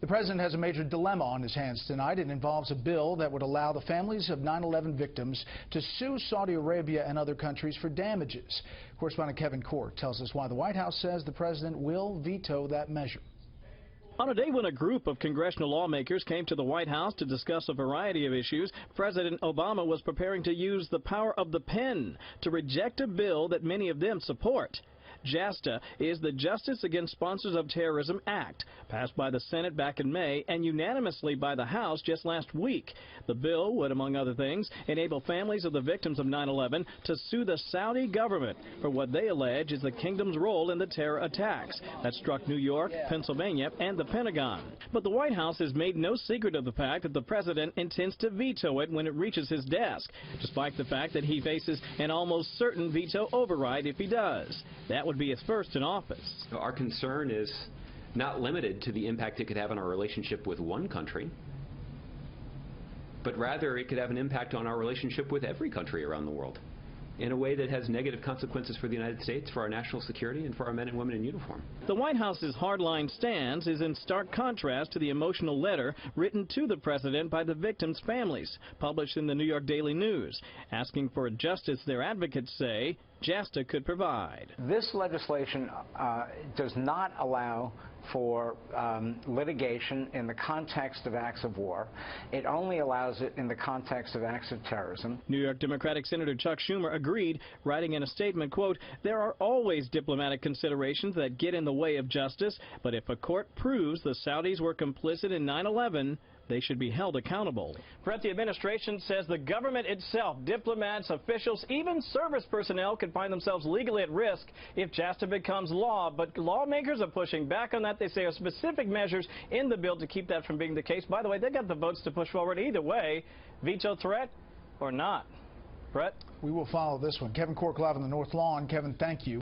The president has a major dilemma on his hands tonight. It involves a bill that would allow the families of 9/11 victims to sue Saudi Arabia and other countries for damages. Correspondent Kevin Corke tells us why the White House says the president will veto that measure. On a day when a group of congressional lawmakers came to the White House to discuss a variety of issues, President Obama was preparing to use the power of the pen to reject a bill that many of them support. JASTA is the Justice Against Sponsors of Terrorism Act, passed by the Senate back in May and unanimously by the House just last week. The bill would, among other things, enable families of the victims of 9/11 to sue the Saudi government for what they allege is the kingdom's role in the terror attacks that struck New York, Pennsylvania, and the Pentagon. But the White House has made no secret of the fact that the president intends to veto it when it reaches his desk, despite the fact that he faces an almost certain veto override if he does. That would be his first in office. Our concern is not limited to the impact it could have on our relationship with one country, but rather it could have an impact on our relationship with every country around the world in a way that has negative consequences for the United States, for our national security, and for our men and women in uniform. The White House's hardline stance is in stark contrast to the emotional letter written to the president by the victims' families, published in the New York Daily News, asking for a justice their advocates say JASTA could provide. This legislation does not allow for litigation in the context of acts of war. It only allows it in the context of acts of terrorism. New York Democratic Senator Chuck Schumer agreed, writing in a statement, quote, "There are always diplomatic considerations that get in the way of justice, but if a court proves the Saudis were complicit in 9/11, they should be held accountable." Brett, the administration says the government itself, diplomats, officials, even service personnel could find themselves legally at risk if JASTA becomes law. But lawmakers are pushing back on that. They say there are specific measures in the bill to keep that from being the case. By the way, they got the votes to push forward either way, veto threat or not. Brett? We will follow this one. Kevin Corke live on the North Lawn. Kevin, thank you.